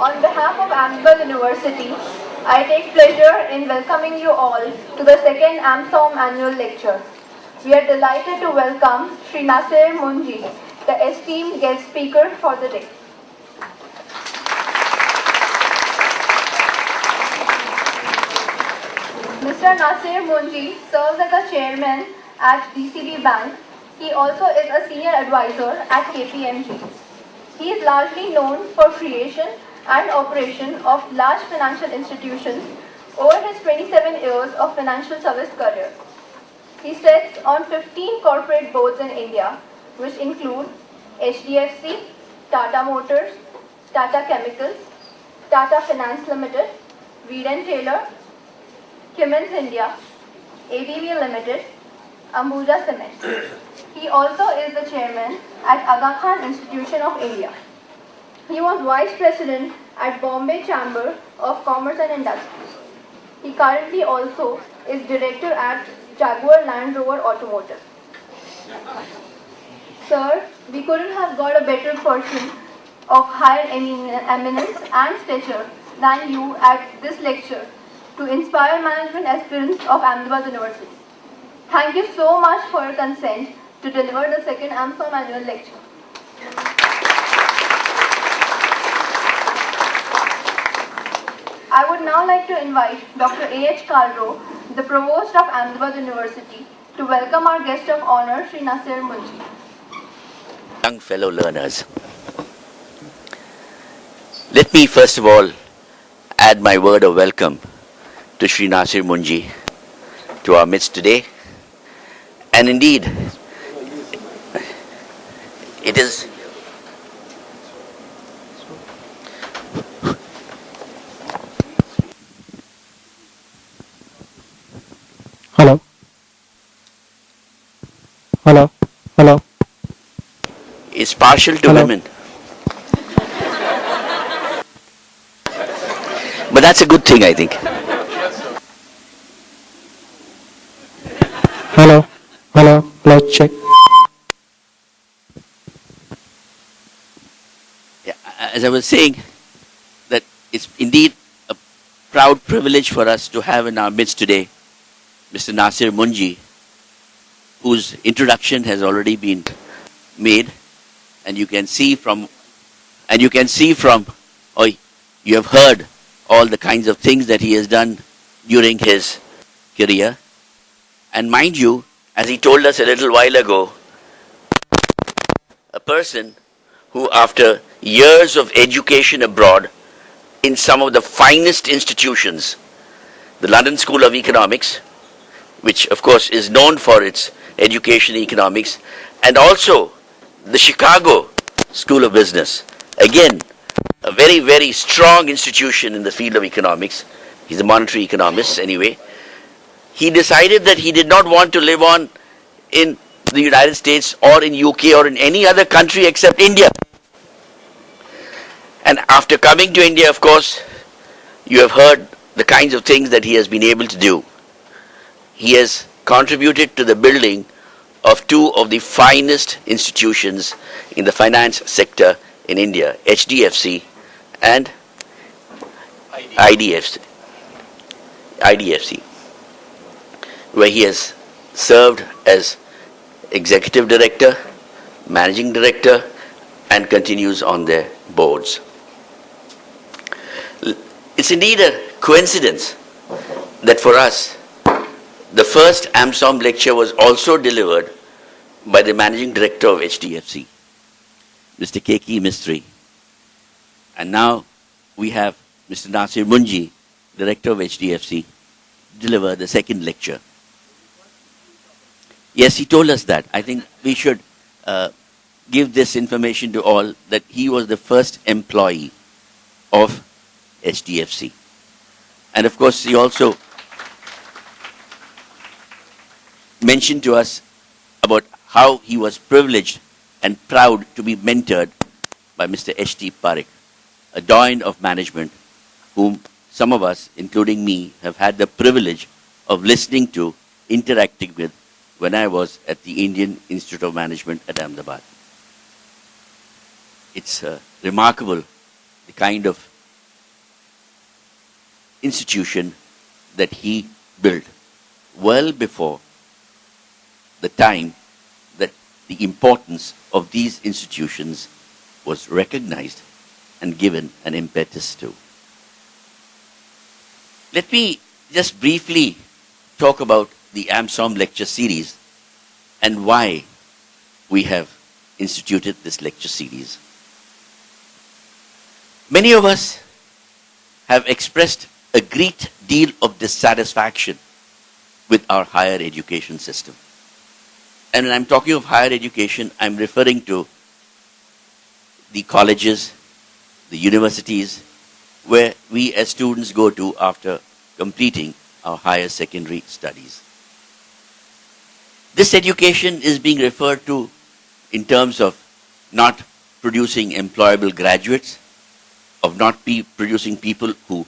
On behalf of Ahmedabad University, I take pleasure in welcoming you all to the second AMSoM annual lecture. We are delighted to welcome Shri Nasser Munjee, the esteemed guest speaker for the day. Mr. Nasser Munjee serves as the chairman at DCB Bank. He also is a senior advisor at KPMG. He is largely known for creation and operation of large financial institutions over his 27 years of financial service career. He sits on 15 corporate boards in India, which include HDFC, Tata Motors, Tata Chemicals, Tata Finance Limited, Weed and Taylor, Cummins India, ABB Limited, Ambuja Cement. He also is the chairman at Aga Khan Institution of India. He was vice president at Bombay Chamber of Commerce and Industry. He currently also is director at Jaguar Land Rover Automotive. Sir, we couldn't have got a better person of higher eminence and stature than you at this lecture to inspire management aspirants of Ahmedabad University. Thank you so much for your consent to deliver the second AMSoM annual lecture. I would now like to invite Dr. A.H. Kalro, the Provost of Ahmedabad University, to welcome our guest of honor, Shri Nasser Munjee. Young fellow learners, let me first of all add my word of welcome to Shri Nasser Munjee to our midst today. And indeed, it is Hello. Is partial to women. But that's a good thing, I think. Hello, check. Yeah, as I was saying, that it's indeed a proud privilege for us to have in our midst today Mr. Nasser Munjee, whose introduction has already been made, and you can see from, or you have heard all the kinds of things that he has done during his career. And mind you, as he told us a little while ago, a person who, after years of education abroad in some of the finest institutions, the London School of Economics, which of course is known for its education in economics, and also the Chicago School of Business, again, a very, very strong institution in the field of economics. He's a monetary economist anyway. He decided that he did not want to live on in the United States or in UK or in any other country except India. And after coming to India, of course, you have heard the kinds of things that he has been able to do. He has contributed to the building of two of the finest institutions in the finance sector in India, HDFC and IDFC, where he has served as executive director, managing director, and continues on their boards. It's indeed a coincidence that for us, the first AMSoM lecture was also delivered by the managing director of HDFC, Mr. K.K. Mistry. And now we have Mr. Nasser Munjee, director of HDFC, deliver the second lecture. Yes, he told us that. I think we should give this information to all, that he was the first employee of HDFC. And of course, he also mentioned to us about how he was privileged and proud to be mentored by Mr. H.T. Parekh, a doyen of management, whom some of us, including me, have had the privilege of listening to, interacting with, when I was at the Indian Institute of Management at Ahmedabad. It's remarkable the kind of institution that he built well before the time that the importance of these institutions was recognized and given an impetus to. Let me just briefly talk about the AMSoM lecture series and why we have instituted this lecture series. Many of us have expressed a great deal of dissatisfaction with our higher education system. And when I'm talking of higher education, I'm referring to the colleges, the universities, where we as students go to after completing our higher secondary studies. This education is being referred to in terms of not producing employable graduates, of not producing people who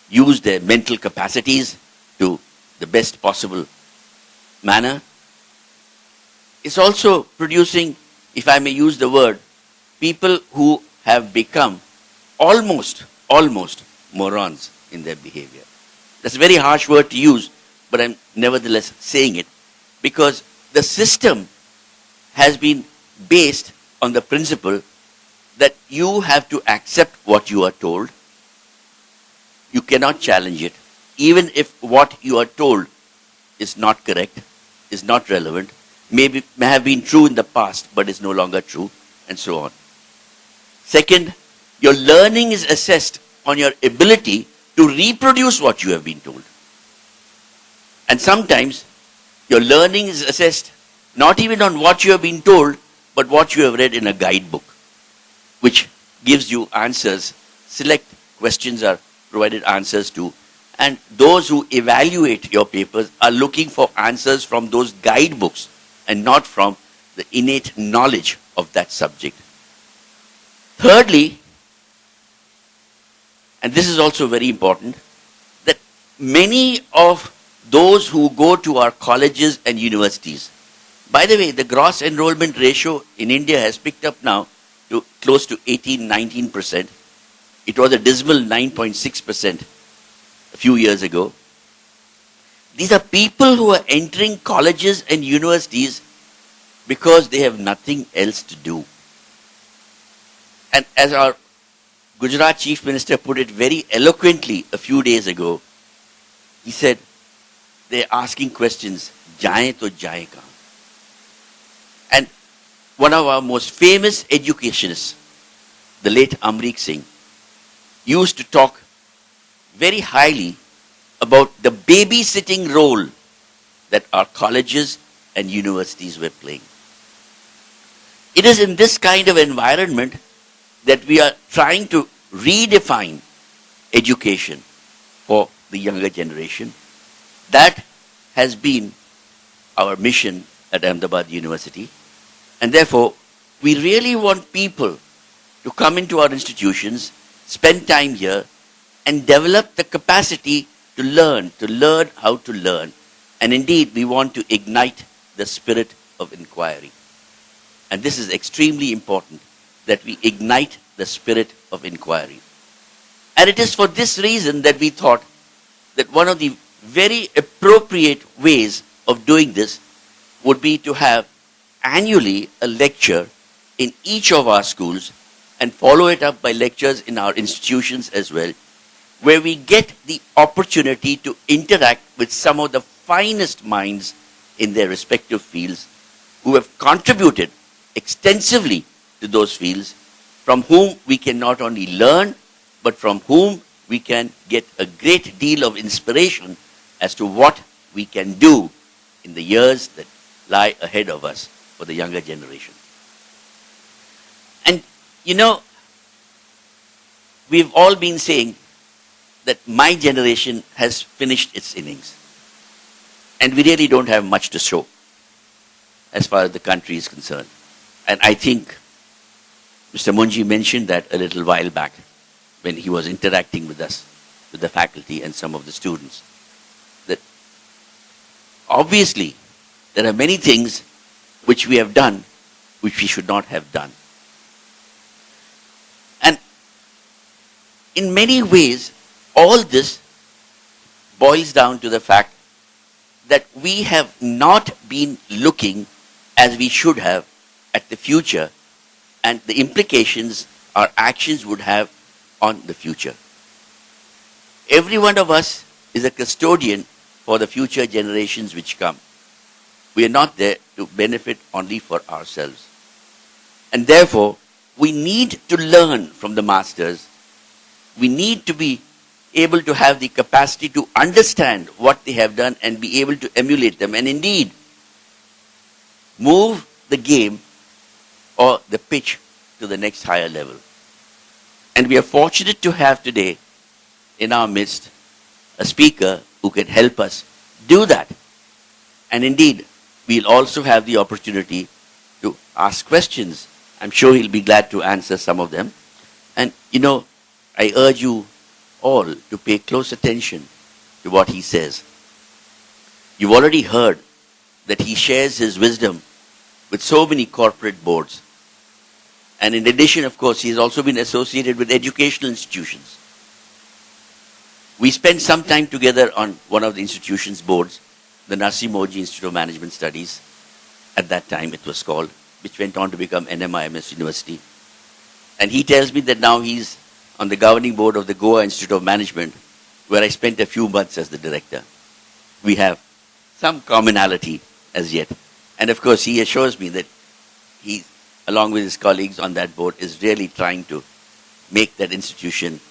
use their mental capacities to the best possible manner. It's also producing, if I may use the word, people who have become almost morons in their behavior. That's a very harsh word to use, but I'm nevertheless saying it because the system has been based on the principle that you have to accept what you are told. You cannot challenge it, even if what you are told is not correct, is not relevant, may have been true in the past, but is no longer true, and so on. Second, your learning is assessed on your ability to reproduce what you have been told. And sometimes your learning is assessed not even on what you have been told, but what you have read in a guidebook, which gives you answers. Select questions are provided answers to, and those who evaluate your papers are looking for answers from those guidebooks and not from the innate knowledge of that subject. Thirdly, and this is also very important, that many of those who go to our colleges and universities, by the way, the gross enrollment ratio in India has picked up now to close to 18-19%. It was a dismal 9.6% a few years ago. These are people who are entering colleges and universities because they have nothing else to do. And as our Gujarat Chief Minister put it very eloquently a few days ago, he said, they're asking questions, jaye to jaye kahan? And one of our most famous educationists, the late Amrik Singh, used to talk very highly about the babysitting role that our colleges and universities were playing. It is in this kind of environment that we are trying to redefine education for the younger generation. That has been our mission at Ahmedabad University. And therefore, we really want people to come into our institutions, spend time here, and develop the capacity to learn how to learn. And indeed, we want to ignite the spirit of inquiry. And this is extremely important, that we ignite the spirit of inquiry. And it is for this reason that we thought that one of the very appropriate ways of doing this would be to have annually a lecture in each of our schools and follow it up by lectures in our institutions as well, where we get the opportunity to interact with some of the finest minds in their respective fields who have contributed extensively to those fields, from whom we can not only learn, but from whom we can get a great deal of inspiration as to what we can do in the years that lie ahead of us for the younger generation. And you know, we've all been saying that my generation has finished its innings. And we really don't have much to show as far as the country is concerned. And I think Mr. Munjee mentioned that a little while back when he was interacting with us, with the faculty and some of the students, that obviously there are many things which we have done which we should not have done. And in many ways, all this boils down to the fact that we have not been looking as we should have at the future and the implications our actions would have on the future. Every one of us is a custodian for the future generations which come. We are not there to benefit only for ourselves. And therefore, we need to learn from the masters. We need to be able to have the capacity to understand what they have done and be able to emulate them and indeed move the game or the pitch to the next higher level. And we are fortunate to have today in our midst a speaker who can help us do that. And indeed, we'll also have the opportunity to ask questions. I'm sure he'll be glad to answer some of them. And I urge you all to pay close attention to what he says. You've already heard that he shares his wisdom with so many corporate boards. And in addition, of course, he has also been associated with educational institutions. We spent some time together on one of the institution's boards, the Nasser Munjee Institute of Management Studies. At that time it was called, which went on to become NMIMS University. And he tells me that now he's on the governing board of the Goa Institute of Management, where I spent a few months as the director. We have some commonality as yet. And of course, he assures me that he, along with his colleagues on that board, is really trying to make that institution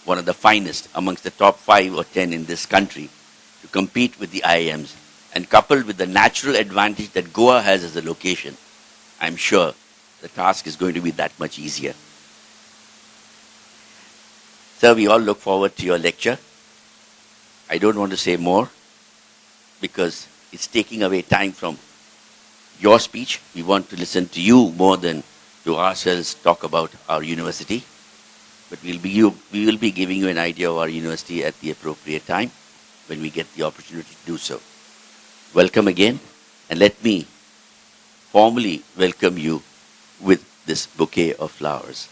one of the finest amongst the top 5 or 10 in this country to compete with the IIMs. And coupled with the natural advantage that Goa has as a location, I'm sure the task is going to be that much easier. Sir, we all look forward to your lecture. I don't want to say more because it's taking away time from your speech. We want to listen to you more than to ourselves talk about our university. But we will be giving you an idea of our university at the appropriate time when we get the opportunity to do so. Welcome again, and let me formally welcome you with this bouquet of flowers.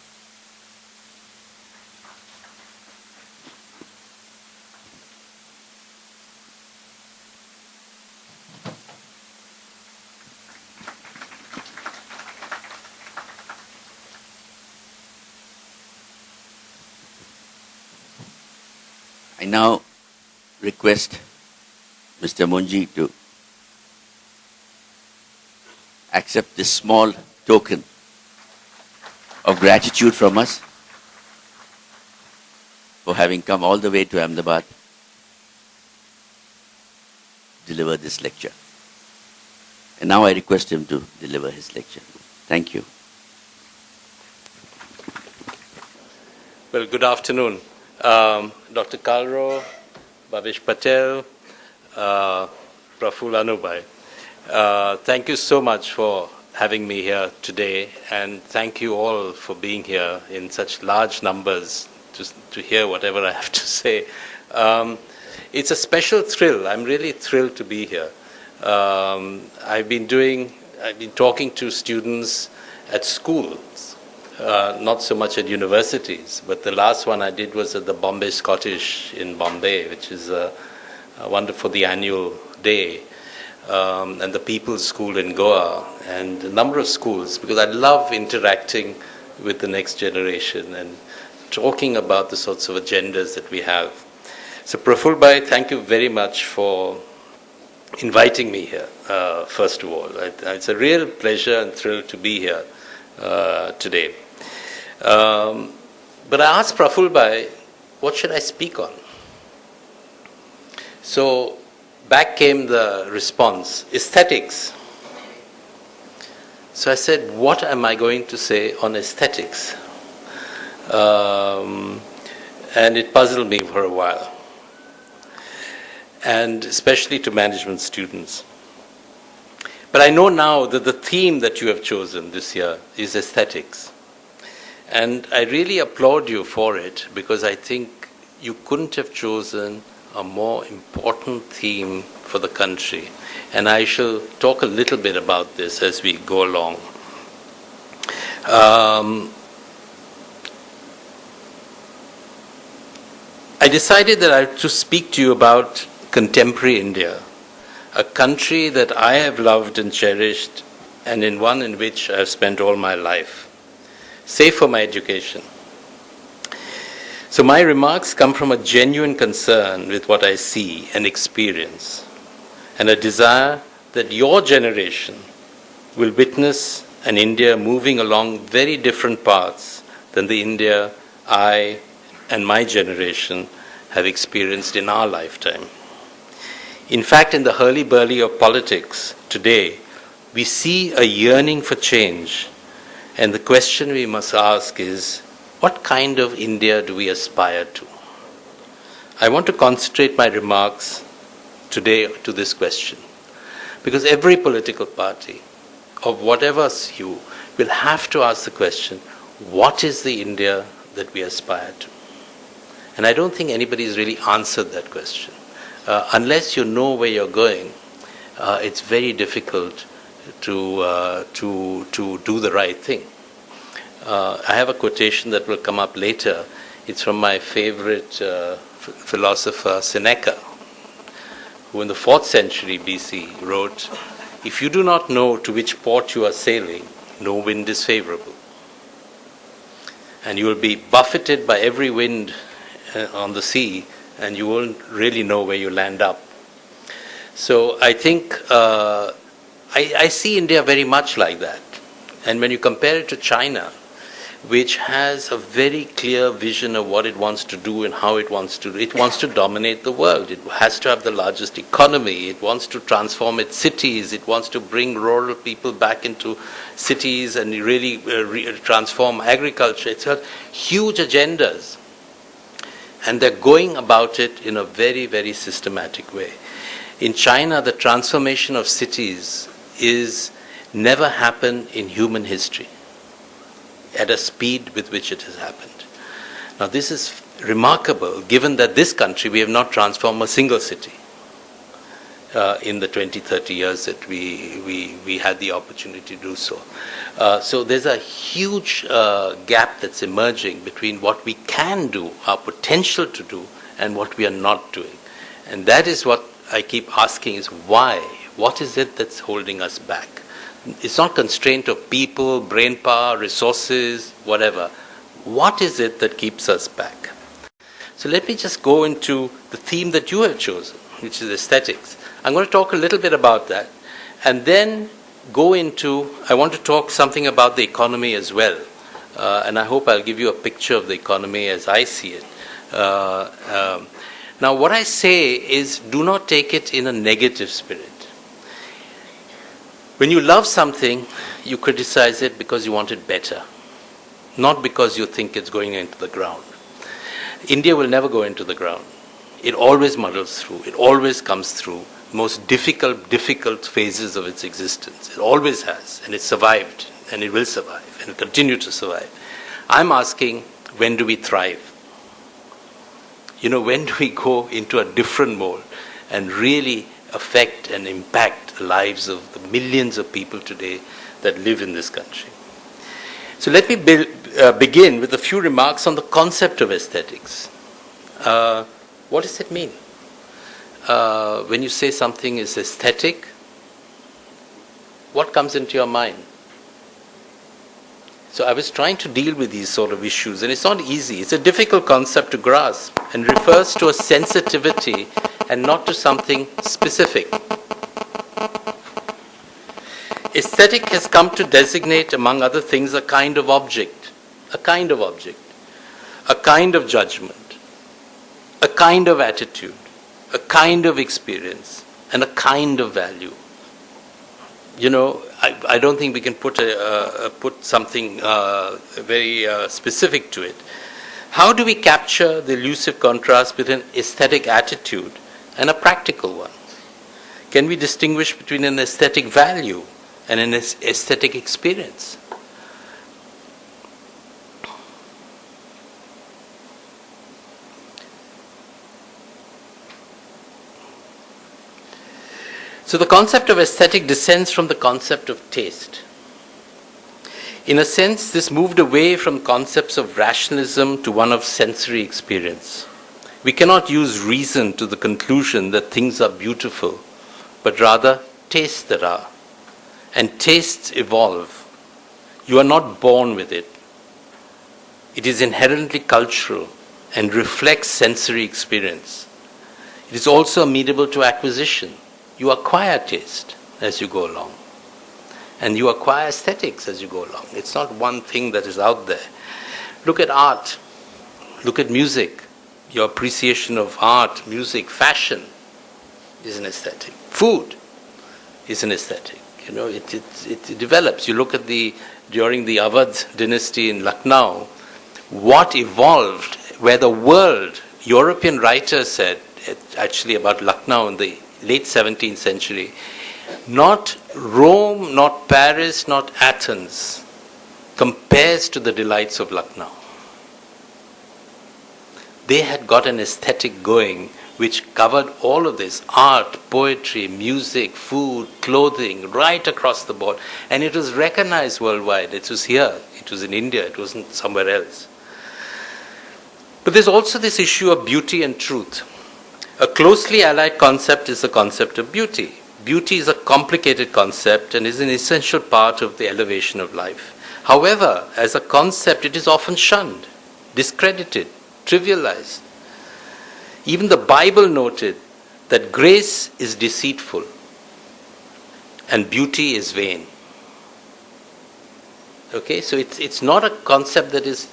I now request Mr. Munjee to accept this small token of gratitude from us for having come all the way to Ahmedabad to deliver this lecture. And now I request him to deliver his lecture. Thank you. Well, good afternoon. Dr. Kalro, Bhavesh Patel, Praful Anubai. Thank you so much for having me here today, and thank you all for being here in such large numbers to hear whatever I have to say. It's a special thrill. I'm really thrilled to be here. I've been talking to students at schools, not so much at universities, but the last one I did was at the Bombay Scottish in Bombay, which is wonderful, the annual day, and the People's School in Goa, and a number of schools, because I love interacting with the next generation and talking about the sorts of agendas that we have. So Praful Bhai, thank you very much for inviting me here, first of all. It's a real pleasure and thrill to be here today. But I asked Praful Bhai, what should I speak on? So back came the response, aesthetics. So I said, what am I going to say on aesthetics? And it puzzled me for a while, and especially to management students. But I know now that the theme that you have chosen this year is aesthetics. And I really applaud you for it, because I think you couldn't have chosen a more important theme for the country. And I shall talk a little bit about this as we go along. I decided that I had to speak to you about contemporary India, a country that I have loved and cherished, and in one in which I have spent all my life, save for my education. So my remarks come from a genuine concern with what I see and experience, and a desire that your generation will witness an India moving along very different paths than the India I and my generation have experienced in our lifetime. In fact, in the hurly-burly of politics today, we see a yearning for change, and the question we must ask is, what kind of India do we aspire to? I want to concentrate my remarks today to this question, because every political party of whatever hue will have to ask the question, what is the India that we aspire to? And I don't think anybody has really answered that question. Unless you know where you're going, it's very difficult to do the right thing. I have a quotation that will come up later. It's from my favorite philosopher, Seneca, who in the 4th century BC wrote, "If you do not know to which port you are sailing, no wind is favorable. And you will be buffeted by every wind on the sea, and you won't really know where you land up." So I think I see India very much like that. And when you compare it to China, which has a very clear vision of what it wants to do and how it wants to do. It wants to dominate the world. It has to have the largest economy. It wants to transform its cities. It wants to bring rural people back into cities and really transform agriculture. It's got huge agendas. And they're going about it in a very, very systematic way. In China, the transformation of cities is never happened in human history at a speed with which it has happened. Now this is remarkable given that this country, we have not transformed a single city in the 20, 30 years that we had the opportunity to do so. So there's a huge gap that's emerging between what we can do, our potential to do, and what we are not doing. And that is what I keep asking is why? What is it that's holding us back? It's not constraint of people, brain power, resources, whatever. What is it that keeps us back? So let me just go into the theme that you have chosen, which is aesthetics. I'm going to talk a little bit about that, and then go into, I want to talk something about the economy as well. And I hope I'll give you a picture of the economy as I see it. Now what I say is, do not take it in a negative spirit. When you love something, you criticize it because you want it better, not because you think it's going into the ground. India will never go into the ground. It always muddles through. It always comes through most difficult phases of its existence. It always has, and it survived, and it will survive, and will continue to survive. I'm asking, when do we thrive? When do we go into a different mode and really affect and impact the lives of the millions of people today that live in this country? So let me begin with a few remarks on the concept of aesthetics. What does it mean? When you say something is aesthetic, what comes into your mind? So I was trying to deal with these sort of issues, and it's not easy. It's a difficult concept to grasp and refers to a sensitivity and not to something specific. Aesthetic has come to designate, among other things, a kind of object, a kind of judgment, a kind of attitude, a kind of experience, and a kind of value. I don't think we can put something very specific to it. How do we capture the elusive contrast between an aesthetic attitude and a practical one? Can we distinguish between an aesthetic value and an aesthetic experience? So the concept of aesthetic descends from the concept of taste. In a sense, this moved away from concepts of rationalism to one of sensory experience. We cannot use reason to the conclusion that things are beautiful, but rather tastes that are. And tastes evolve. You are not born with it. It is inherently cultural and reflects sensory experience. It is also amenable to acquisition. You acquire taste as you go along. And you acquire aesthetics as you go along. It's not one thing that is out there. Look at art. Look at music. Your appreciation of art, music, fashion is an aesthetic. Food is an aesthetic. You know, it develops. You look at during the Awadh dynasty in Lucknow, what evolved, where the world, European writers said, actually about Lucknow in the late 17th century, not Rome, not Paris, not Athens compares to the delights of Lucknow. They had got an aesthetic going which covered all of this, art, poetry, music, food, clothing, right across the board. And it was recognized worldwide. It was here, it was in India, it wasn't somewhere else. But there's also this issue of beauty and truth. A closely allied concept is the concept of beauty. Beauty is a complicated concept and is an essential part of the elevation of life. However, as a concept, it is often shunned, discredited, trivialized. Even the Bible noted that grace is deceitful and beauty is vain. Okay, so it's not a concept that is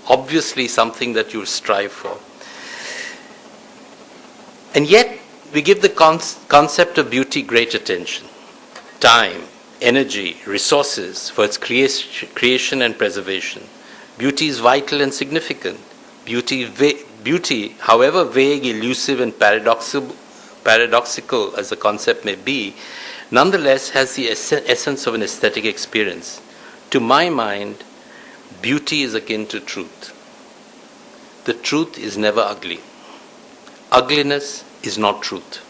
obviously something that you strive for. And yet, we give the concept of beauty great attention, time, energy, resources for its creation and preservation. Beauty is vital and significant. Beauty, however vague, elusive, and paradoxical as the concept may be, nonetheless has the essence of an aesthetic experience. To my mind, beauty is akin to truth. The truth is never ugly. Ugliness is not truth.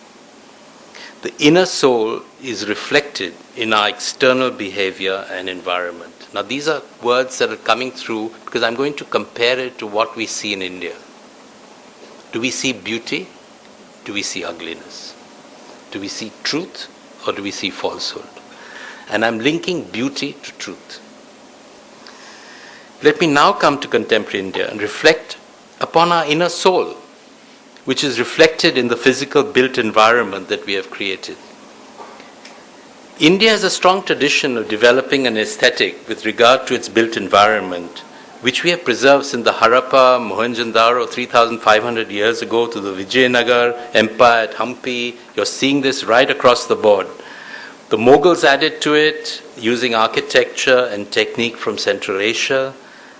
The inner soul is reflected in our external behavior and environment. Now these are words that are coming through because I'm going to compare it to what we see in India. Do we see beauty? Do we see ugliness? Do we see truth or do we see falsehood? And I'm linking beauty to truth. Let me now come to contemporary India and reflect upon our inner soul, which is reflected in the physical built environment that we have created. India has a strong tradition of developing an aesthetic with regard to its built environment, which we have preserved since the Harappa, Mohenjo-daro 3,500 years ago to the Vijayanagar Empire at Hampi. You're seeing this right across the board. The Mughals added to it using architecture and technique from Central Asia,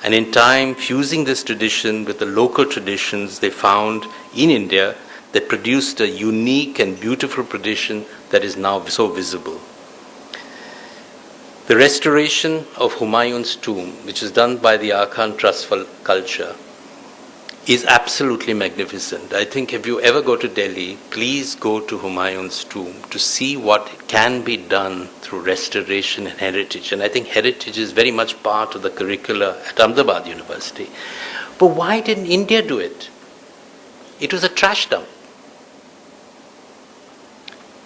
and in time fusing this tradition with the local traditions they found in India that produced a unique and beautiful tradition that is now so visible. The restoration of Humayun's tomb, which is done by the Arkan Trust for Culture, is absolutely magnificent. I think if you ever go to Delhi, please go to Humayun's tomb to see what can be done through restoration and heritage. And I think heritage is very much part of the curricula at Ahmedabad University. But why didn't India do it? It was a trash dump.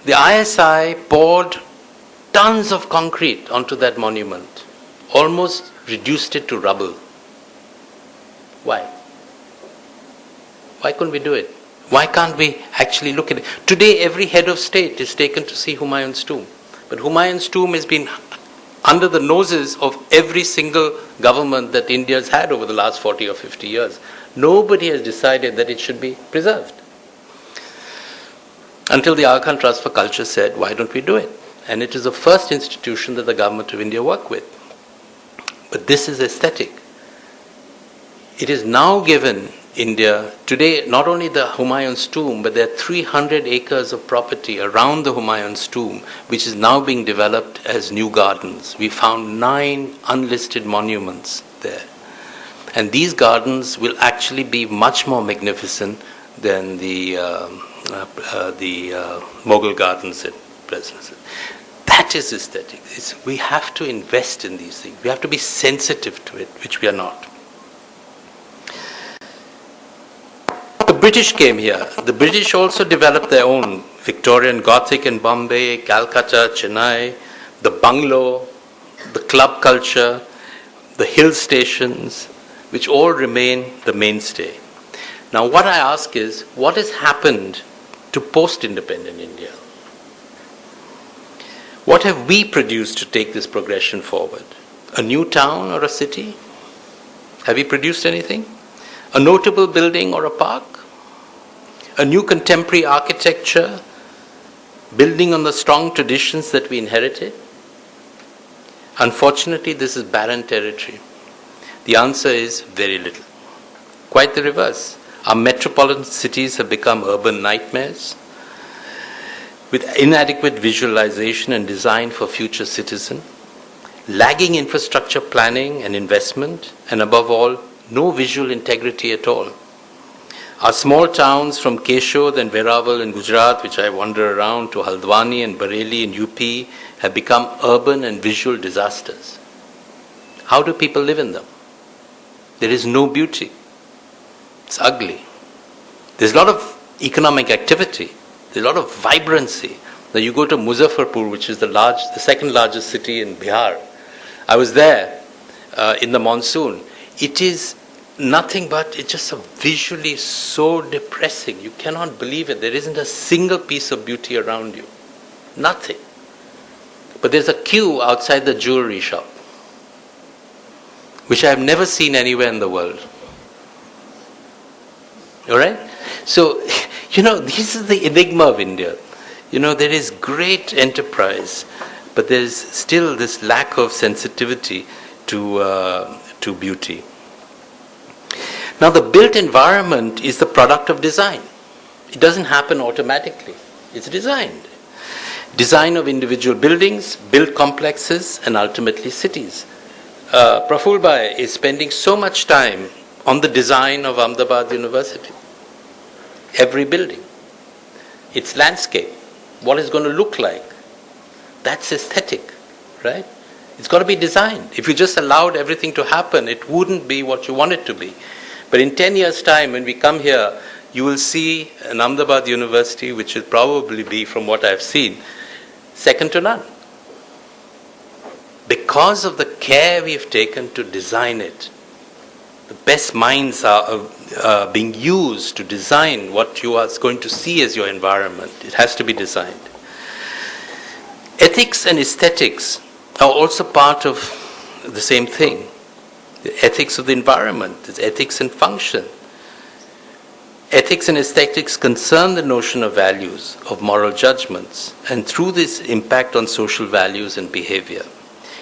The ISI poured tons of concrete onto that monument, almost reduced it to rubble. Why? Why couldn't we do it? Why can't we actually look at it? Today, every head of state is taken to see Humayun's tomb. But Humayun's tomb has been under the noses of every single government that India has had over the last 40 or 50 years. Nobody has decided that it should be preserved. Until the Arkan Trust for Culture said, why don't we do it? And it is the first institution that the government of India worked with. But this is aesthetic. It is now given India, today, not only the Humayun's tomb, but there are 300 acres of property around the Humayun's tomb, which is now being developed as new gardens. We found 9 unlisted monuments there. And these gardens will actually be much more magnificent than the Mughal gardens at present. That is aesthetic. We have to invest in these things. We have to be sensitive to it, which we are not. The British came here. The British also developed their own Victorian Gothic in Bombay, Calcutta, Chennai, the bungalow, the club culture, the hill stations, which all remain the mainstay. Now, what I ask is, what has happened to post-independent India? What have we produced to take this progression forward? A new town or a city? Have we produced anything? A notable building or a park? A new contemporary architecture, building on the strong traditions that we inherited? Unfortunately, this is barren territory. The answer is very little. Quite the reverse. Our metropolitan cities have become urban nightmares with inadequate visualization and design for future citizens, lagging infrastructure planning and investment, and above all, no visual integrity at all. Our small towns from Keshod and Verawal in Gujarat, which I wander around, to Haldwani and Bareilly in UP, have become urban and visual disasters. How do people live in them? There is no beauty. It's ugly. There's a lot of economic activity. There's a lot of vibrancy. Now you go to Muzaffarpur, which is the second largest city in Bihar. I was there in the monsoon. It is nothing but, it's just visually so depressing. You cannot believe it. There isn't a single piece of beauty around you. Nothing. But there's a queue outside the jewelry shop, which I have never seen anywhere in the world. All right? So, this is the enigma of India. There is great enterprise, but there's still this lack of sensitivity to beauty. Now, the built environment is the product of design. It doesn't happen automatically. It's designed. Design of individual buildings, built complexes, and ultimately cities. Praful Bhai is spending so much time on the design of Ahmedabad University. Every building, its landscape, what it's going to look like. That's aesthetic, right? It's got to be designed. If you just allowed everything to happen, it wouldn't be what you want it to be. But in 10 years' time, when we come here, you will see an Ahmedabad University, which will probably be, from what I've seen, second to none. Because of the care we've taken to design it. The best minds are being used to design what you are going to see as your environment. It has to be designed. Ethics and aesthetics are also part of the same thing. The ethics of the environment, there's ethics and function. Ethics and aesthetics concern the notion of values, of moral judgments, and through this impact on social values and behavior.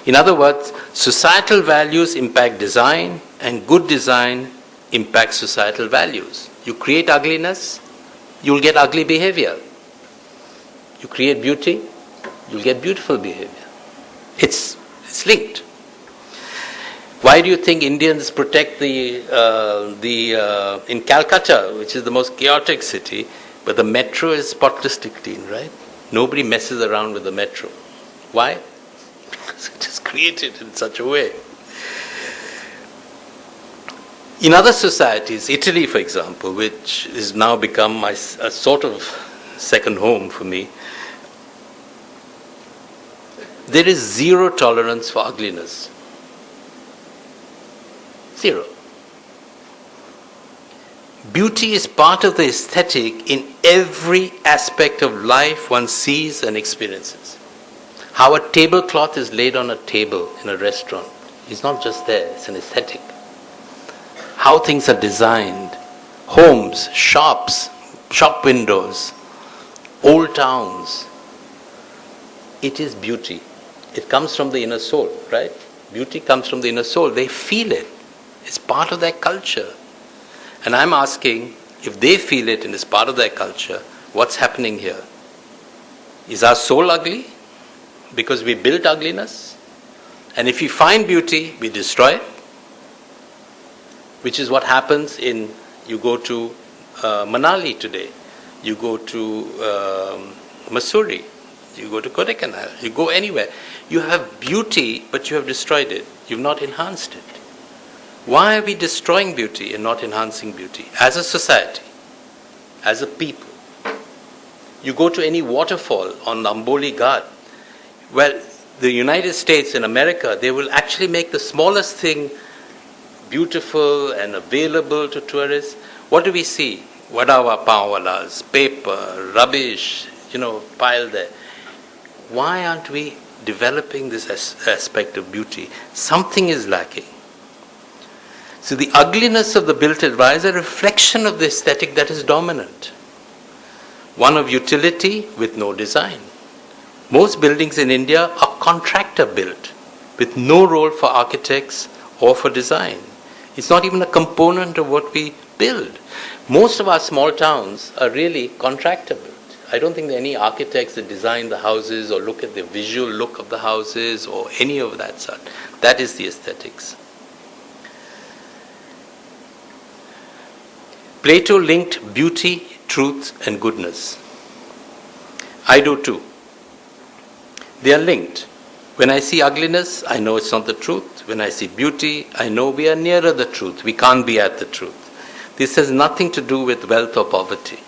In other words, societal values impact design, and good design impacts societal values. You create ugliness, you'll get ugly behavior. You create beauty, you'll get beautiful behavior. It's linked. Why do you think Indians protect in Calcutta, which is the most chaotic city, but the metro is spotlessly clean, right? Nobody messes around with the metro. Why? Because it is created in such a way. In other societies, Italy, for example, which has now become a sort of second home for me, there is zero tolerance for ugliness. Zero. Beauty is part of the aesthetic in every aspect of life one sees and experiences. How a tablecloth is laid on a table in a restaurant is not just there, it's an aesthetic. How things are designed, homes, shops, shop windows, old towns. It is beauty. It comes from the inner soul, right? Beauty comes from the inner soul. They feel it. It's part of their culture. And I'm asking, if they feel it and it's part of their culture, what's happening here? Is our soul ugly? Because we built ugliness? And if we find beauty, we destroy it? Which is what happens you go to Manali today, you go to Mussoorie, you go to Kodaikanal, you go anywhere. You have beauty, but you have destroyed it. You've not enhanced it. Why are we destroying beauty and not enhancing beauty as a society? as a people. You go to any waterfall on Amboli Ghat, well, the United States and America, they will actually make the smallest thing beautiful and available to tourists. What do we see? Wadawa pawalas, paper, rubbish, piled there. Why aren't we developing this aspect of beauty? Something is lacking. So the ugliness of the built environment is a reflection of the aesthetic that is dominant. One of utility with no design. Most buildings in India are contractor built with no role for architects or for design. It's not even a component of what we build. Most of our small towns are really contractor built. I don't think there are any architects that design the houses or look at the visual look of the houses or any of that sort. That is the aesthetics. Plato linked beauty, truth, and goodness. I do too. They are linked. When I see ugliness, I know it's not the truth. When I see beauty, I know we are nearer the truth. We can't be at the truth. This has nothing to do with wealth or poverty.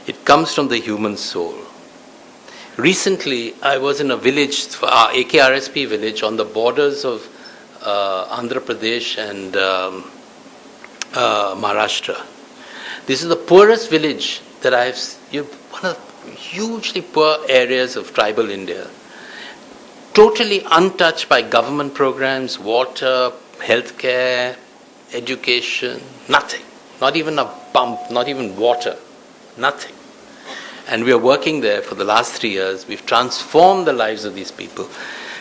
It comes from the human soul. Recently, I was in a village, our AKRSP village, on the borders of Andhra Pradesh and Maharashtra. This is the poorest village that I have seen, one of the hugely poor areas of tribal India. Totally untouched by government programs, water, healthcare, education, nothing. Not even a pump, not even water, nothing. And we are working there for the last 3 years. We've transformed the lives of these people.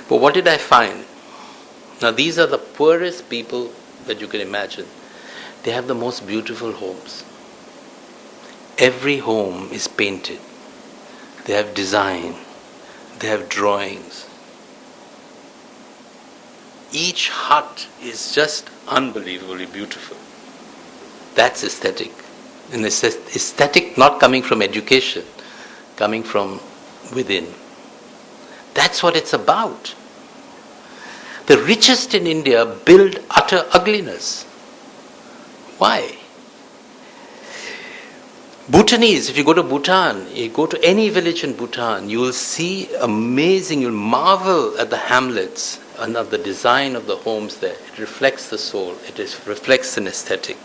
But what did I find? Now these are the poorest people that you can imagine. They have the most beautiful homes. Every home is painted. They have design. They have drawings. Each hut is just unbelievably beautiful. That's aesthetic. An aesthetic not coming from education, coming from within. That's what it's about. The richest in India build utter ugliness. Why? Bhutanese, if you go to Bhutan, you go to any village in Bhutan, you will see amazing, you'll marvel at the hamlets and of the design of the homes there. It reflects the soul, reflects an aesthetic.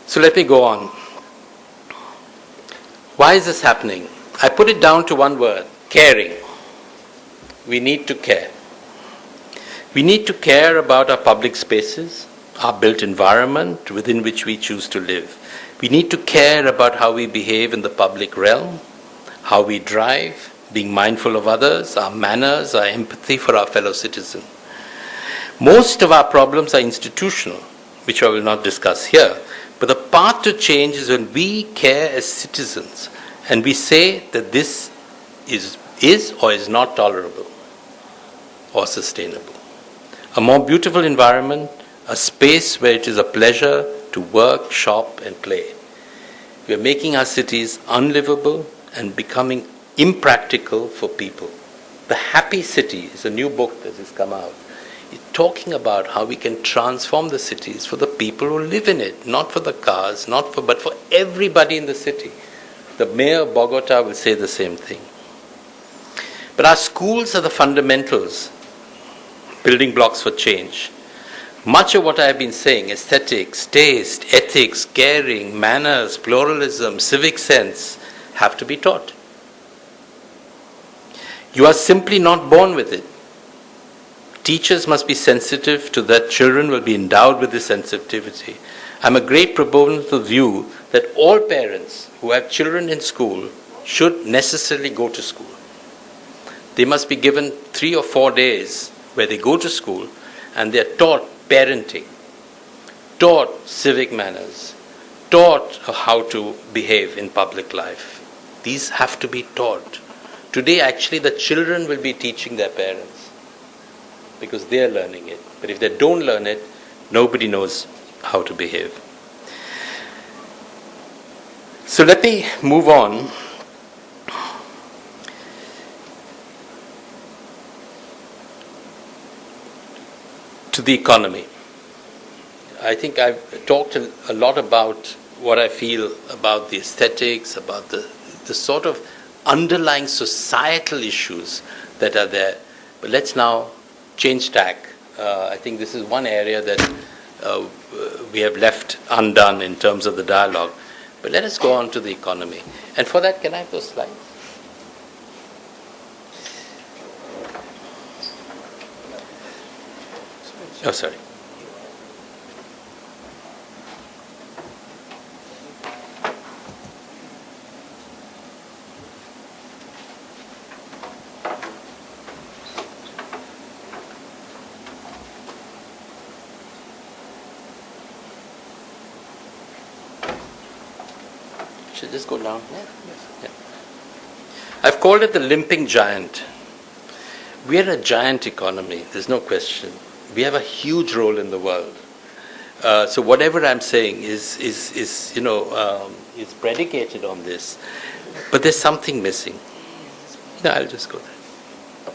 So let me go on. Why is this happening? I put it down to one word, caring. We need to care. We need to care about our public spaces, our built environment within which we choose to live. We need to care about how we behave in the public realm, how we drive, being mindful of others, our manners, our empathy for our fellow citizen. Most of our problems are institutional, which I will not discuss here. But the path to change is when we care as citizens and we say that this is or is not tolerable or sustainable. A more beautiful environment, a space where it is a pleasure to work, shop and play. We are making our cities unlivable and becoming impractical for people. The Happy City is a new book that has come out. It's talking about how we can transform the cities for the people who live in it, not for the cars, but for everybody in the city. The mayor of Bogota will say the same thing. But our schools are the fundamentals, building blocks for change. Much of what I have been saying, aesthetics, taste, ethics, caring, manners, pluralism, civic sense, have to be taught. You are simply not born with it. Teachers must be sensitive to that children will be endowed with this sensitivity. I'm a great proponent of the view that all parents who have children in school should necessarily go to school. They must be given 3 or 4 days where they go to school and they are taught parenting, taught civic manners, taught how to behave in public life. These have to be taught. Today, actually, the children will be teaching their parents because they are learning it. But if they don't learn it, nobody knows how to behave. So let me move on. To the economy. I think I've talked a lot about what I feel about the aesthetics, about the sort of underlying societal issues that are there. But let's now change tack. I think this is one area that we have left undone in terms of the dialogue. But let us go on to the economy. And for that, can I have those slides? Oh, sorry. Should just go down? Yeah. I've called it the limping giant. We are a giant economy, there's no question. We have a huge role in the world. So whatever I'm saying is predicated on this. But there's something missing. No, I'll just go there.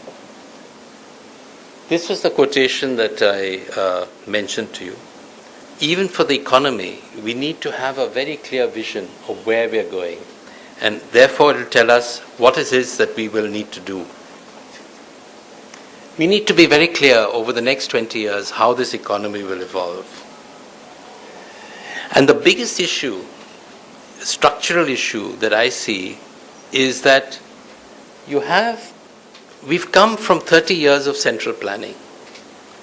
This was the quotation that I mentioned to you. Even for the economy, we need to have a very clear vision of where we are going. And therefore, it will tell us what it is that we will need to do. We need to be very clear over the next 20 years how this economy will evolve. And the biggest issue, structural issue that I see is that we've come from 30 years of central planning.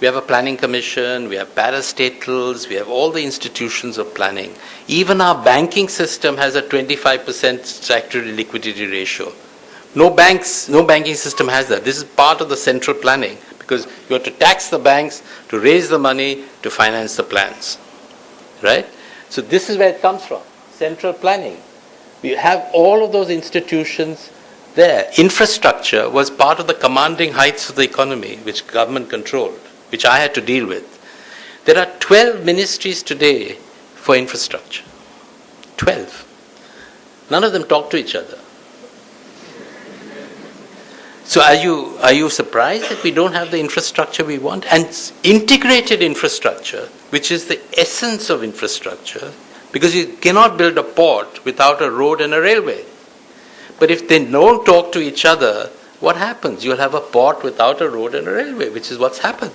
We have a planning commission, we have parastatals, we have all the institutions of planning. Even our banking system has a 25% statutory liquidity ratio. No banking system has that. This is part of the central planning because you have to tax the banks to raise the money to finance the plans. Right? So this is where it comes from, central planning. We have all of those institutions there. Infrastructure was part of the commanding heights of the economy, which government controlled, which I had to deal with. There are 12 ministries today for infrastructure. 12. None of them talk to each other. So are you surprised that we don't have the infrastructure we want? And integrated infrastructure, which is the essence of infrastructure, because you cannot build a port without a road and a railway. But if they don't talk to each other, what happens? You'll have a port without a road and a railway, which is what's happened.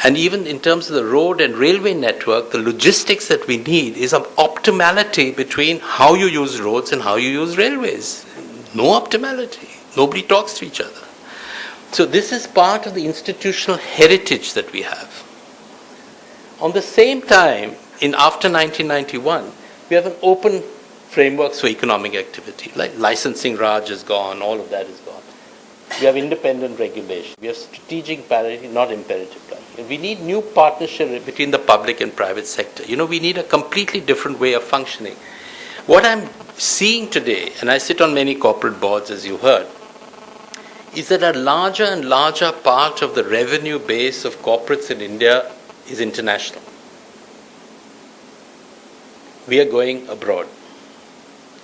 And even in terms of the road and railway network, the logistics that we need is an optimality between how you use roads and how you use railways. No optimality. Nobody talks to each other. So this is part of the institutional heritage that we have. On the same time, after 1991, we have an open framework for economic activity. Like licensing Raj is gone, all of that is gone. We have independent regulation. We have strategic parity, not imperative parity. We need new partnership between the public and private sector. We need a completely different way of functioning. What I'm seeing today, and I sit on many corporate boards, as you heard, is that a larger and larger part of the revenue base of corporates in India is international. We are going abroad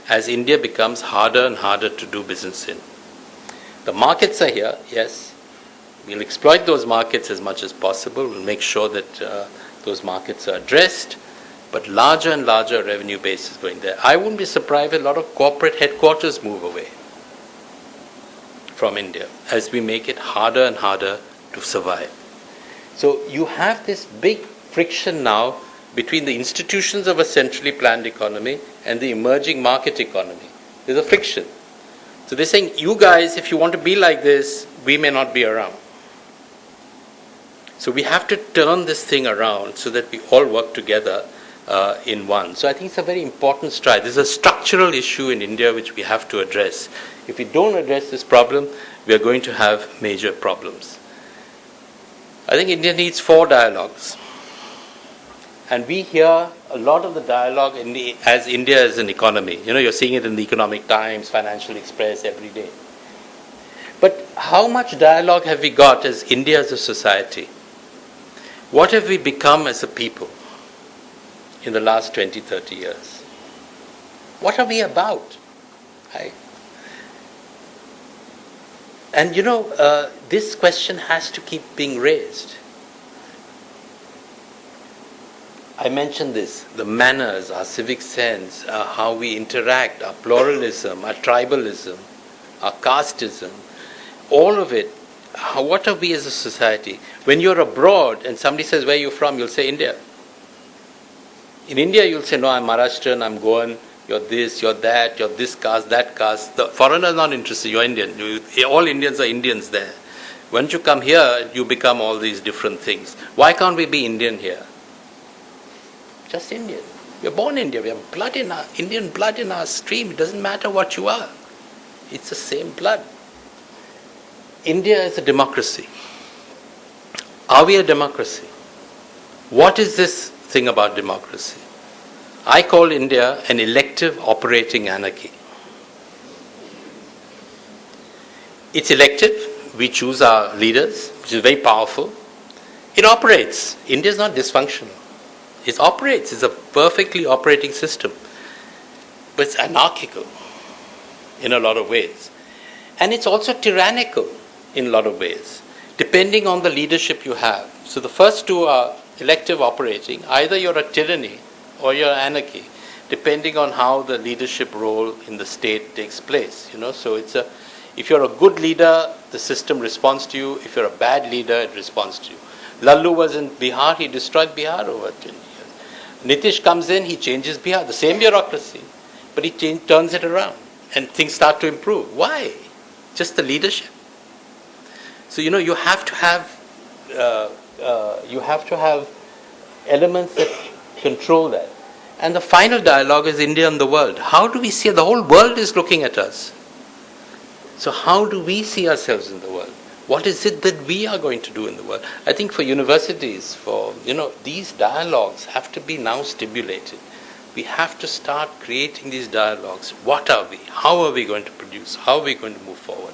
as India becomes harder and harder to do business in. The markets are here, yes. We'll exploit those markets as much as possible. We'll make sure that those markets are addressed. But larger and larger revenue base is going there. I wouldn't be surprised if a lot of corporate headquarters move away from India as we make it harder and harder to survive. So you have this big friction now between the institutions of a centrally planned economy and the emerging market economy. There's a friction. So they're saying, you guys, if you want to be like this, we may not be around. So we have to turn this thing around so that we all work together in one. So I think it's a very important stride. There's a structural issue in India which we have to address. If we don't address this problem, we are going to have major problems. I think India needs 4 dialogues. And we hear a lot of the dialogue as India as an economy. You're seeing it in the Economic Times, Financial Express every day. But how much dialogue have we got as India as a society? What have we become as a people in the last 20, 30 years? What are we about? Right? And this question has to keep being raised. I mentioned this, the manners, our civic sense, how we interact, our pluralism, our tribalism, our casteism, all of it. What are we as a society? When you're abroad and somebody says, where are you from? You'll say, India. In India, you'll say, no, I'm Maharashtrian, I'm Goan, you're this, you're that, you're this caste, that caste. The foreigner is not interested, you're Indian. All Indians are Indians there. Once you come here, you become all these different things. Why can't we be Indian here? Just Indian. We're born Indian. We have blood in Indian blood in our stream. It doesn't matter what you are. It's the same blood. India is a democracy. Are we a democracy? What is this thing about democracy? I call India an elective operating anarchy. It's elective. We choose our leaders, which is very powerful. It operates. India is not dysfunctional. It operates. It's a perfectly operating system. But it's anarchical in a lot of ways. And it's also tyrannical in a lot of ways, depending on the leadership you have. So the first two are elective operating. Either you're a tyranny or you're anarchy, depending on how the leadership role in the state takes place. So if you're a good leader, the system responds to you. If you're a bad leader, it responds to you. Lallu was in Bihar, he destroyed Bihar over 10 years. Nitish comes in, he changes Bihar, the same bureaucracy, but he turns it around and things start to improve. Why? Just the leadership. So you have to have elements that control that. And the final dialogue is India and the world. How do we see it? The whole world is looking at us. So how do we see ourselves in the world? What is it that we are going to do in the world? I think for universities, these dialogues have to be now stimulated. We have to start creating these dialogues. What are we? How are we going to produce? How are we going to move forward?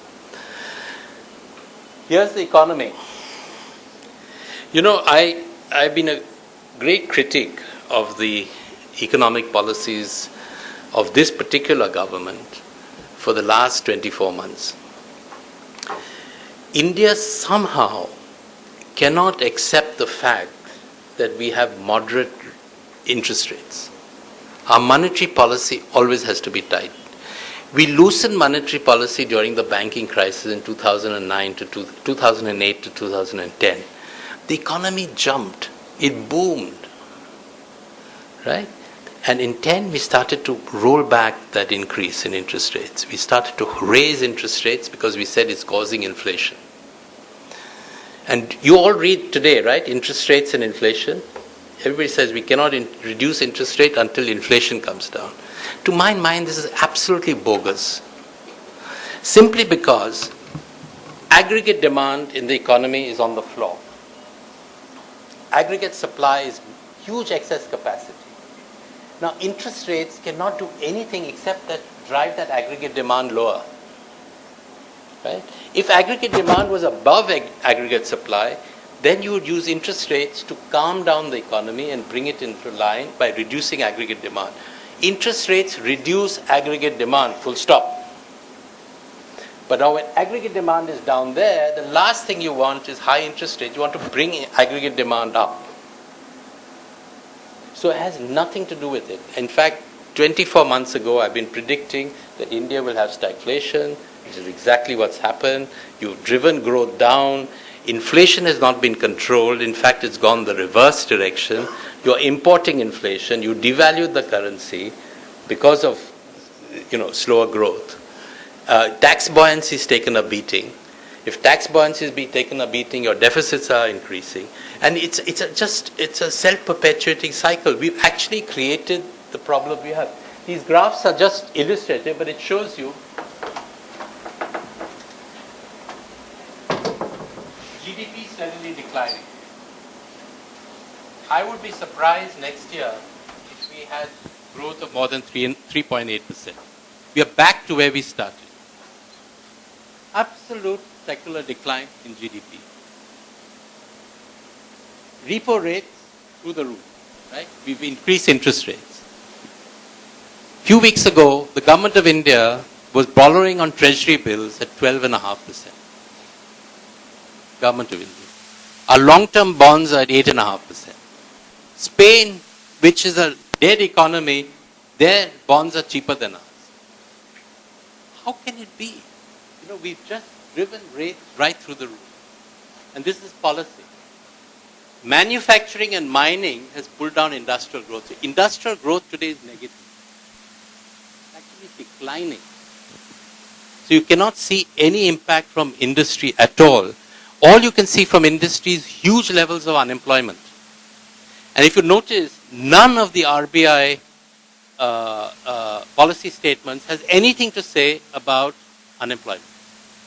Here's the economy. I've been a great critic of the economic policies of this particular government for the last 24 months. India somehow cannot accept the fact that we have moderate interest rates. Our monetary policy always has to be tight. We loosened monetary policy during the banking crisis in 2008 to 2010. The economy jumped. It boomed. Right? And in 10, we started to roll back that increase in interest rates. We started to raise interest rates because we said it's causing inflation. And you all read today, right? Interest rates and inflation. Everybody says we cannot reduce interest rate until inflation comes down. To my mind, this is absolutely bogus. Simply because aggregate demand in the economy is on the floor. Aggregate supply is huge excess capacity. Now, interest rates cannot do anything except that drive that aggregate demand lower. Right? If aggregate demand was above aggregate supply, then you would use interest rates to calm down the economy and bring it into line by reducing aggregate demand. Interest rates reduce aggregate demand, full stop. But now when aggregate demand is down there, the last thing you want is high interest rates. You want to bring aggregate demand up. So it has nothing to do with it. In fact, 24 months ago, I've been predicting that India will have stagflation, which is exactly what's happened. You've driven growth down. Inflation has not been controlled. In fact, it's gone the reverse direction. You're importing inflation. You devalued the currency because of, slower growth. Tax buoyancy has taken a beating. If tax buoyancy has taken a beating, your deficits are increasing. And it's a self-perpetuating cycle. We've actually created the problem we have. These graphs are just illustrative, but it shows you GDP steadily declining. I would be surprised next year if we had growth of more than 3.8%. We are back to where we started. Absolute secular decline in GDP. Repo rates through the roof, right? We've increased interest rates. A few weeks ago, the government of India was borrowing on treasury bills at 12.5%. Government of India. Our long-term bonds are at 8.5%. Spain which is a dead economy, their bonds are cheaper than ours. How can it be? You know, we've just driven rates right through the roof. And this is policy. Manufacturing and mining has pulled down industrial growth. So industrial growth today is negative. It's actually declining. So you cannot see any impact from industry at all. All you can see from industry is huge levels of unemployment. And if you notice, none of the RBI policy statements has anything to say about unemployment.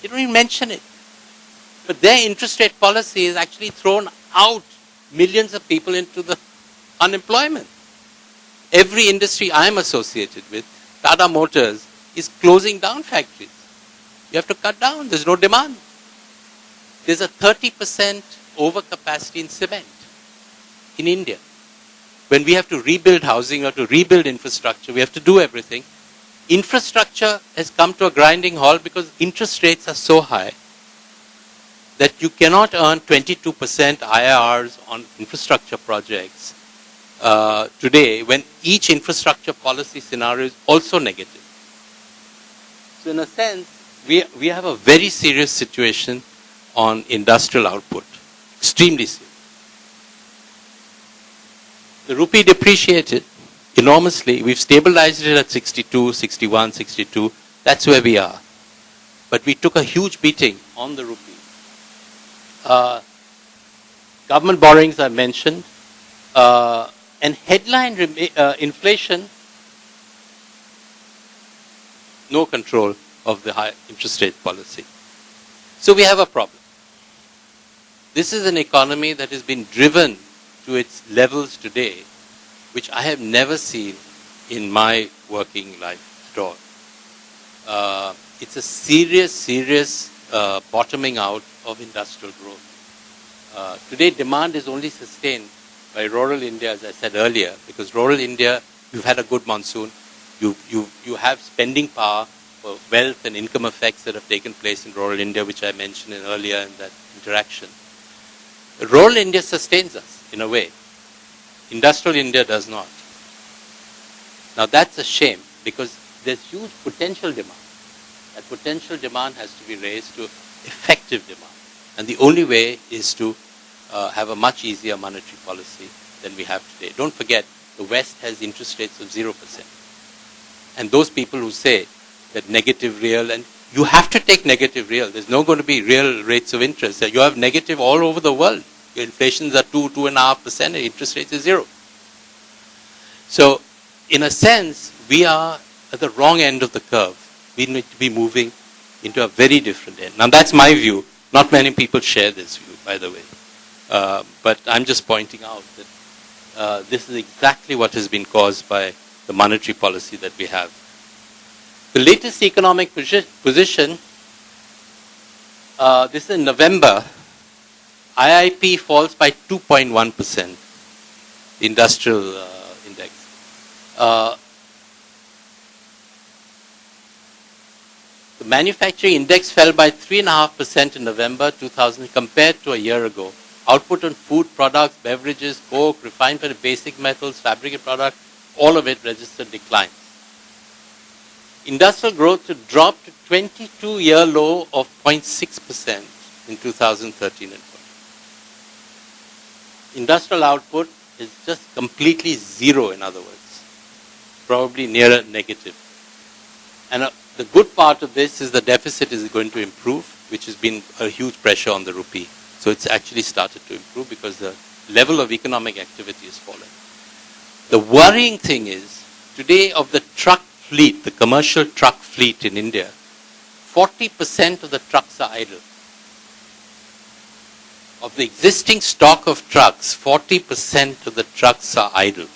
They don't even mention it. But their interest rate policy has actually thrown out millions of people into the unemployment. Every industry I'm associated with, Tata Motors, is closing down factories. You have to cut down. There's no demand. There's a 30% overcapacity in cement in India. When we have to rebuild housing or to rebuild infrastructure, we have to do everything. Infrastructure has come to a grinding halt because interest rates are so high that you cannot earn 22% IRRs on infrastructure projects today when each infrastructure policy scenario is also negative. So in a sense, we have a very serious situation on industrial output, extremely serious. The rupee depreciated enormously. We've stabilized it at 62, 61, 62. That's where we are. But we took a huge beating on the rupee. Government borrowings I mentioned. And headline inflation, no control of the high interest rate policy. So we have a problem. This is an economy that has been driven to its levels today, which I have never seen in my working life at all. It's a serious bottoming out of industrial growth. Today, demand is only sustained by rural India, as I said earlier, because rural India, you've had a good monsoon, you have spending power for wealth and income effects that have taken place in rural India, which I mentioned earlier in that interaction. Rural India sustains us in a way. Industrial India does not. Now that's a shame because there's huge potential demand. That potential demand has to be raised to effective demand. And the only way is to have a much easier monetary policy than we have today. Don't forget, the West has interest rates of 0%. And those people who say that negative real, and you have to take negative real. There's not going to be real rates of interest. You have negative all over the world. Your inflations are 2.5%, and interest rates are 0. So, in a sense, we are at the wrong end of the curve. We need to be moving into a very different end. Now, that's my view. Not many people share this view, by the way. But I'm just pointing out that this is exactly what has been caused by the monetary policy that we have. The latest economic position, this is in November, IIP falls by 2.1%, the industrial index. The manufacturing index fell by 3.5% in November 2000 compared to a year ago. Output on food products, beverages, coke, refined basic metals, fabricated products, all of it registered declines. Industrial growth dropped to 22-year low of 0.6% in 2013 and 14. Industrial output is just completely zero, in other words, probably nearer negative. And the good part of this is the deficit is going to improve, which has been a huge pressure on the rupee. So it's actually started to improve because the level of economic activity has fallen. The worrying thing is, today of the truck fleet, the commercial truck fleet in India, 40% of the trucks are idle. Of the existing stock of trucks, 40% of the trucks are idle.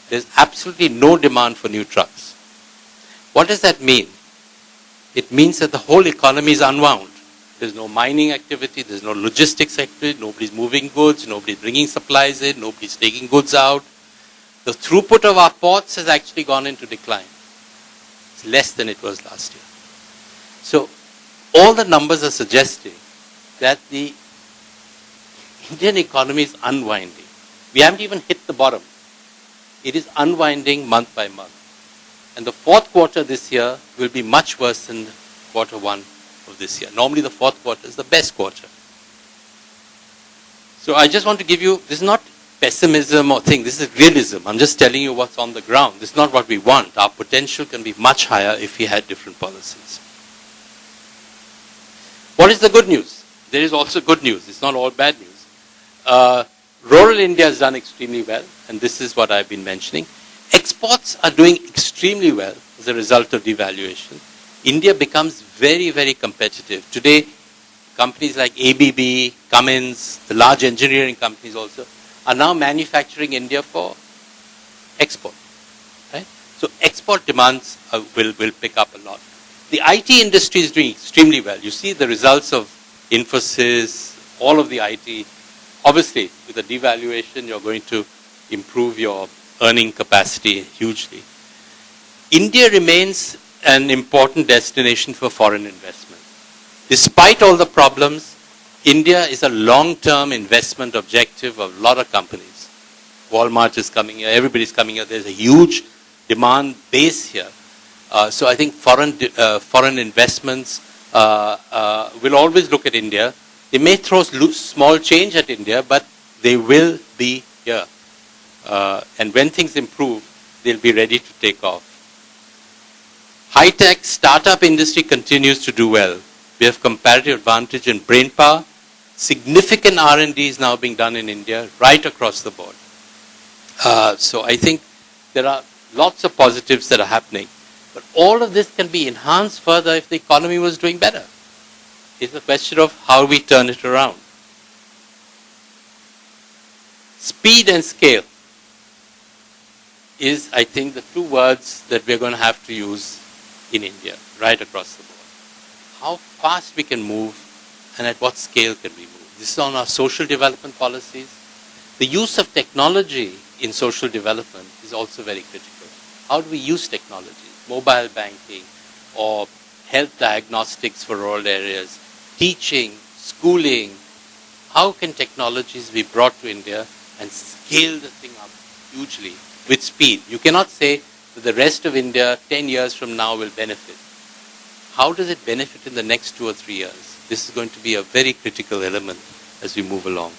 There's absolutely no demand for new trucks. What does that mean? It means that the whole economy is unwound. There's no mining activity, there's no logistics activity, nobody's moving goods, nobody's bringing supplies in, nobody's taking goods out. The throughput of our ports has actually gone into decline. It's less than it was last year. So all the numbers are suggesting that the Indian economy is unwinding. We haven't even hit the bottom. It is unwinding month by month. And the fourth quarter this year will be much worse than quarter one of this year. Normally the fourth quarter is the best quarter. So I just want to give you, this is not pessimism or thing, this is realism. I'm just telling you what's on the ground. This is not what we want. Our potential can be much higher if we had different policies. What is the good news? There is also good news. It's not all bad news. Rural India has done extremely well, and this is what I've been mentioning. Exports are doing extremely well as a result of devaluation. India becomes very, very competitive. Today, companies like ABB, Cummins, the large engineering companies also, are now manufacturing India for export. Right? So export demands will pick up a lot. The IT industry is doing extremely well. You see the results of Infosys, all of the IT. Obviously, with the devaluation, you're going to improve your earning capacity hugely. India remains an important destination for foreign investment. Despite all the problems, India is a long-term investment objective of a lot of companies. Walmart is coming here, everybody's coming here. There's a huge demand base here. So I think foreign investments will always look at India. They may throw small change at India, but they will be here. And when things improve, they'll be ready to take off. High-tech startup industry continues to do well. We have comparative advantage in brain power. Significant R&D is now being done in India right across the board. So I think there are lots of positives that are happening. But all of this can be enhanced further if the economy was doing better. It's a question of how we turn it around. Speed and scale is, I think, the two words that we're going to have to use in India, right across the board. How fast we can move and at what scale can we move. This is on our social development policies. The use of technology in social development is also very critical. How do we use technology? Mobile banking or health diagnostics for rural areas, teaching, schooling. How can technologies be brought to India and scale the thing up hugely with speed? You cannot say that the rest of India 10 years from now will benefit. How does it benefit in the next 2 or 3 years? This is going to be a very critical element as we move along.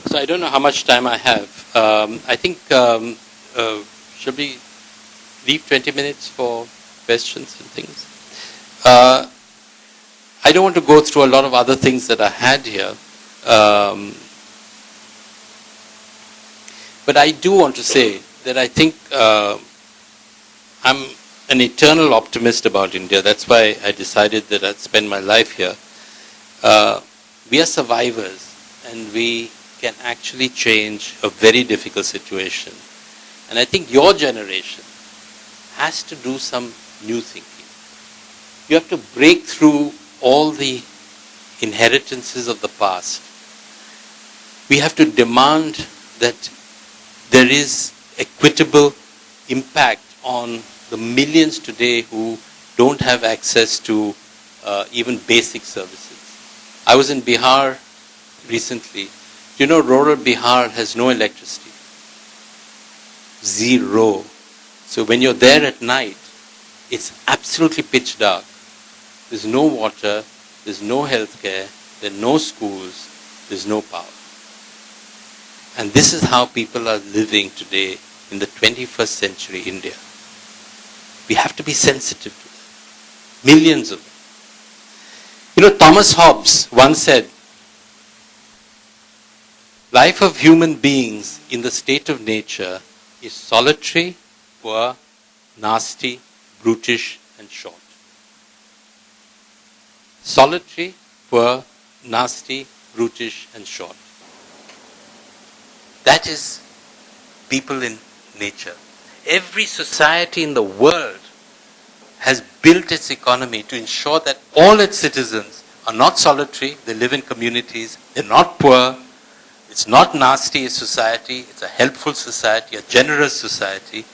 So I don't know how much time I have. I think, should we leave 20 minutes for questions and things? I don't want to go through a lot of other things that I had here. But I do want to say that I think I'm an eternal optimist about India. That's why I decided that I'd spend my life here. We are survivors and we can actually change a very difficult situation. And I think your generation has to do some new thinking. You have to break through all the inheritances of the past. We have to demand that there is equitable impact on the millions today who don't have access to even basic services. I was in Bihar recently. You know, rural Bihar has no electricity. Zero. So when you're there at night, it's absolutely pitch dark. There's no water, there's no healthcare, there are no schools, there's no power. And this is how people are living today in the 21st century India. We have to be sensitive to that. Millions of them. You know, Thomas Hobbes once said, life of human beings in the state of nature is solitary, poor, nasty, brutish, and short. Solitary, poor, nasty, brutish, and short. That is people in nature. Every society in the world has built its economy to ensure that all its citizens are not solitary, they live in communities, they're not poor, they It's not nasty society, it's a helpful society, a generous society.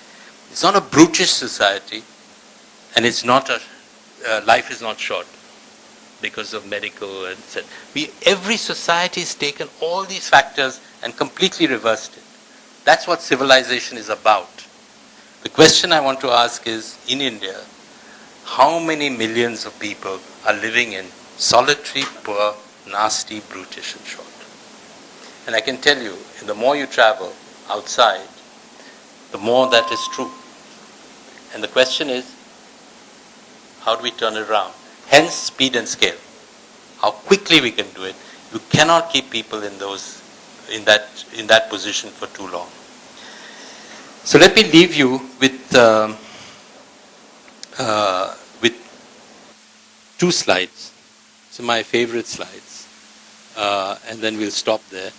It's not a brutish society, and it's not life is not short because of medical and etc. Every society has taken all these factors and completely reversed it. That's what civilization is about. The question I want to ask is, in India, how many millions of people are living in solitary, poor, nasty, brutish and short? And I can tell you, the more you travel outside, the more that is true. And the question is, how do we turn it around? Hence, speed and scale. How quickly we can do it. You cannot keep people in that position for too long. So let me leave you with two slides. So my favorite slides, and then we'll stop there.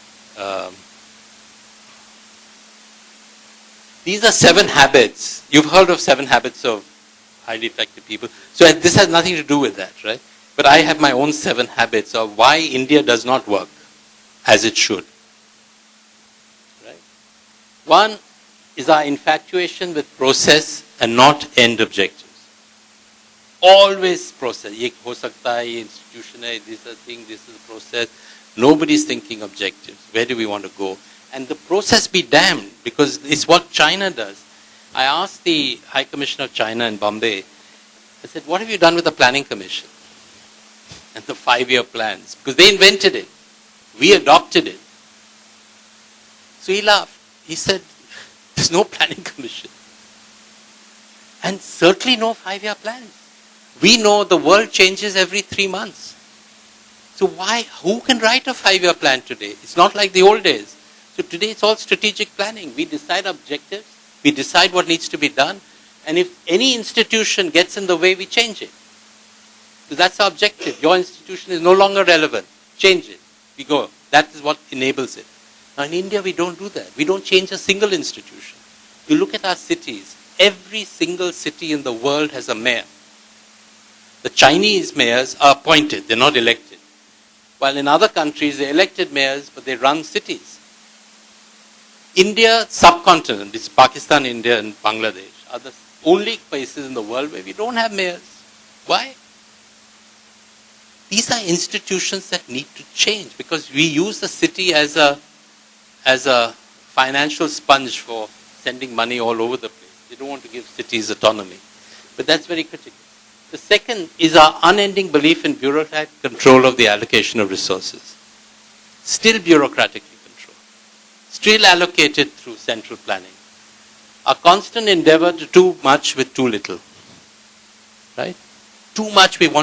These are 7 habits. You've heard of 7 habits of highly effective people. So this has nothing to do with that, right? But I have my own 7 habits of why India does not work as it should. Right? One is our infatuation with process and not end objectives. Always process. Ye ho sakta hai, ye institution hai, this is a thing, this is a process. Nobody's thinking objectives. Where do we want to go? And the process be damned, because it's what China does. I asked the High Commissioner of China in Bombay, I said, what have you done with the Planning Commission? And the 5-year plans? Because they invented it. We adopted it. So he laughed. He said, there's no Planning Commission. And certainly no 5-year plans. We know the world changes every 3 months. So who can write a 5-year plan today? It's not like the old days. So today it's all strategic planning. We decide objectives, we decide what needs to be done, and if any institution gets in the way, we change it. So that's our objective. Your institution is no longer relevant. Change it. We go. That is what enables it. Now in India, we don't do that. We don't change a single institution. You look at our cities. Every single city in the world has a mayor. The Chinese mayors are appointed. They're not elected. While in other countries, they're elected mayors, but they run cities. India, subcontinent, it's Pakistan, India, and Bangladesh, are the only places in the world where we don't have mayors. Why? These are institutions that need to change, because we use the city as a financial sponge for sending money all over the place. They don't want to give cities autonomy. But that's very critical. The second is our unending belief in bureaucratic control of the allocation of resources. Still bureaucratically controlled. Still allocated through central planning. A constant endeavor to do much with too little. Right? Too much we want